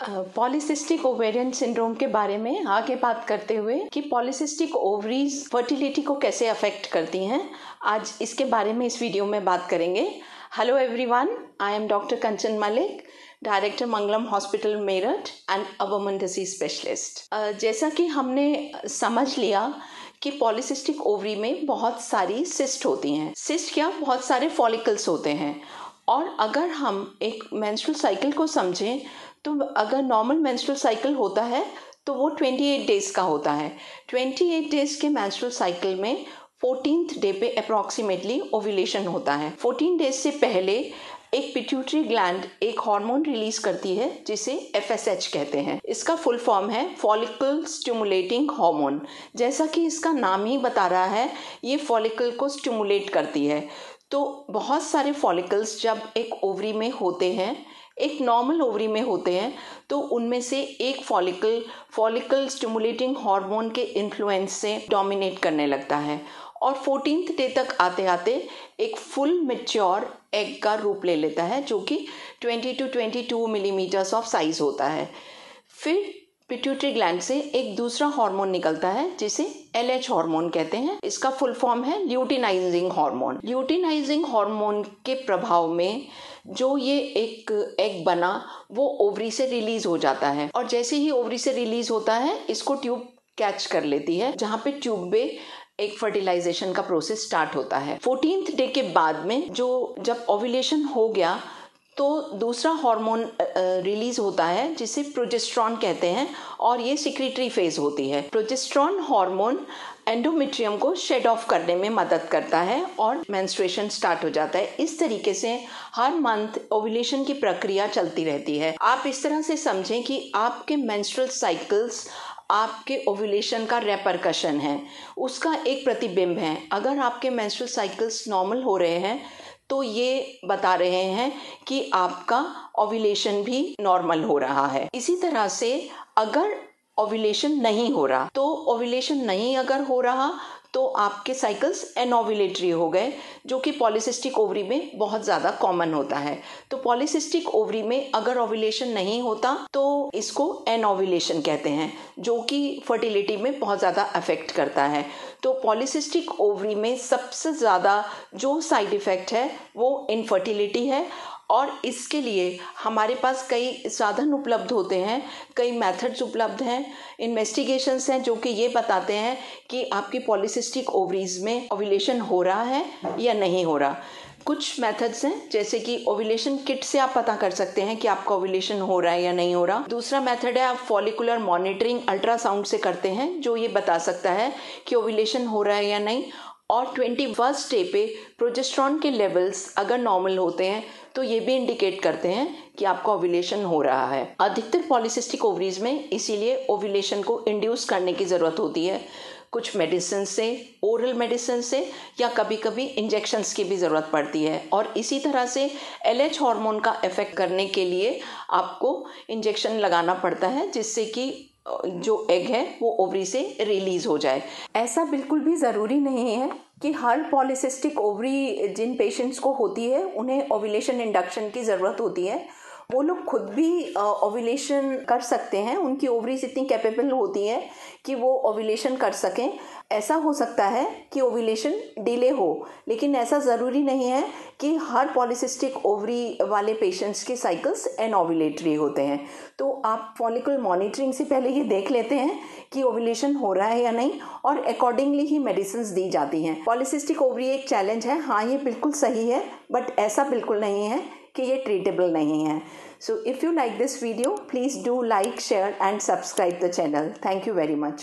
Polycystic ovarian syndrome के बारे में आगे बात करते हुए कि पॉलीसिस्टिक ओवरीज फर्टिलिटी को कैसे अफेक्ट करती हैं, आज इसके बारे में इस वीडियो में बात करेंगे। Hello everyone, I am doctor Kanchan Malik, director Mangalam hospital Meerut and a woman disease specialist. जैसा कि हमने समझ लिया कि पॉलीसिस्टिक ओवरी में बहुत सारी सिस्ट होती हैं। सिस्ट क्या, बहुत सारे फॉलिकल्स होते हैं। और अगर हम एक मेंस्ट्रुअल साइकिल को समझें तो अगर नॉर्मल मेंस्ट्रुअल साइकिल होता है तो वो 28 डेज़ का होता है। 28 डेज़ के मेंस्ट्रुअल साइकिल में 14th डे पे अप्रॉक्सीमेटली ओव्यूलेशन होता है। 14 डेज से पहले एक पिट्यूटरी ग्लैंड एक हार्मोन रिलीज करती है जिसे FSH कहते हैं। इसका फुल फॉर्म है फॉलिकल स्टिमुलेटिंग हार्मोन। जैसा कि इसका नाम ही बता रहा है, ये फॉलिकल को स्टिमुलेट करती है। तो बहुत सारे फॉलिकल्स जब एक ओवरी में होते हैं, एक नॉर्मल ओवरी में होते हैं, तो उनमें से एक फॉलिकल स्टिमुलेटिंग हार्मोन के इन्फ्लुएंस से डोमिनेट करने लगता है और 14th डे तक आते आते एक फुल मैच्योर एग का रूप ले लेता है, जो कि 20 to 22 मिलीमीटर्स ऑफ साइज होता है। फिर पिट्यूटरी ग्लैंड से एक दूसरा हार्मोन निकलता है जिसे LH हार्मोन कहते हैं। इसका फुल फॉर्म है ल्यूटिनाइजिंग हार्मोन। ल्यूटिनाइजिंग हार्मोन के प्रभाव में जो ये एक एग बना वो ओवरी से रिलीज हो जाता है और जैसे ही ओवरी से रिलीज होता है इसको ट्यूब कैच कर लेती है, जहाँ पे ट्यूब में एक फर्टिलाइजेशन का प्रोसेस स्टार्ट होता है। 14th डे के बाद में जब ओव्यूलेशन हो गया तो दूसरा हार्मोन रिलीज होता है जिसे प्रोजेस्टेरॉन कहते हैं और ये सिक्रीटरी फेज होती है। प्रोजेस्टेरॉन हार्मोन एंडोमेट्रियम को शेड ऑफ करने में मदद करता है और मेंस्ट्रुएशन स्टार्ट हो जाता है। इस तरीके से हर मंथ ओव्यूलेशन की प्रक्रिया चलती रहती है। आप इस तरह से समझें कि आपके मेंस्ट्रुअल साइकिल्स आपके ओव्यूलेशन का रेपरकशन है, उसका एक प्रतिबिंब है। अगर आपके मेंस्ट्रुअल साइकिल्स नॉर्मल हो रहे हैं तो ये बता रहे हैं कि आपका ओव्यूलेशन भी नॉर्मल हो रहा है। इसी तरह से अगर ओव्यूलेशन नहीं हो रहा तो ओव्यूलेशन नहीं अगर हो रहा तो आपके साइकिल्स एनओव्यूलेटरी हो गए, जो कि पॉलीसिस्टिक ओवरी में बहुत ज़्यादा कॉमन होता है। तो पॉलीसिस्टिक ओवरी में अगर ओव्यूलेशन नहीं होता तो इसको एनओव्यूलेशन कहते हैं, जो कि फर्टिलिटी में बहुत ज़्यादा अफेक्ट करता है। तो पॉलीसिस्टिक ओवरी में सबसे ज़्यादा जो साइड इफ़ेक्ट है वो इनफर्टिलिटी है और इसके लिए हमारे पास कई साधन उपलब्ध होते हैं, कई मेथड्स उपलब्ध हैं, इन्वेस्टिगेशंस हैं जो कि ये बताते हैं कि आपकी पॉलीसिस्टिक ओवरीज में ओव्यूलेशन हो रहा है या नहीं हो रहा। कुछ मेथड्स हैं जैसे कि ओव्यूलेशन किट से आप पता कर सकते हैं कि आपका ओव्यूलेशन हो रहा है या नहीं हो रहा। दूसरा मेथड है आप फॉलिकुलर मॉनिटरिंग अल्ट्रासाउंड से करते हैं, जो ये बता सकता है कि ओव्यूलेशन हो रहा है या नहीं। और 21st डे पे प्रोजेस्टेरॉन के लेवल्स अगर नॉर्मल होते हैं तो ये भी इंडिकेट करते हैं कि आपका ओव्यूलेशन हो रहा है। अधिकतर पॉलीसिस्टिक ओवरीज में इसीलिए ओव्यूलेशन को इंड्यूस करने की ज़रूरत होती है, कुछ मेडिसिन से, ओरल मेडिसिन से, या कभी कभी इंजेक्शंस की भी ज़रूरत पड़ती है। और इसी तरह से LH हार्मोन का इफेक्ट करने के लिए आपको इंजेक्शन लगाना पड़ता है जिससे कि जो एग है वो ओवरी से रिलीज हो जाए। ऐसा बिल्कुल भी ज़रूरी नहीं है कि हर पॉलीसिस्टिक ओवरी जिन पेशेंट्स को होती है उन्हें ओव्यूलेशन इंडक्शन की ज़रूरत होती है। वो लोग खुद भी ओव्यूलेशन कर सकते हैं, उनकी ओवरीज इतनी कैपेबल होती है कि वो ओव्यूलेशन कर सकें। ऐसा हो सकता है कि ओव्यूलेशन डिले हो, लेकिन ऐसा ज़रूरी नहीं है कि हर पॉलीसिस्टिक ओवरी वाले पेशेंट्स के साइकिल्स एनओव्यूलेटरी होते हैं। तो आप फॉलिकल मॉनिटरिंग से पहले ये देख लेते हैं कि ओव्यूलेशन हो रहा है या नहीं और अकॉर्डिंगली ही मेडिसिन दी जाती हैं। पॉलीसिस्टिक ओवरी एक चैलेंज है, हाँ ये बिल्कुल सही है, बट ऐसा बिल्कुल नहीं है कि ये ट्रीटेबल नहीं है। So if you like this video, please do like, share and subscribe the channel. Thank you very much.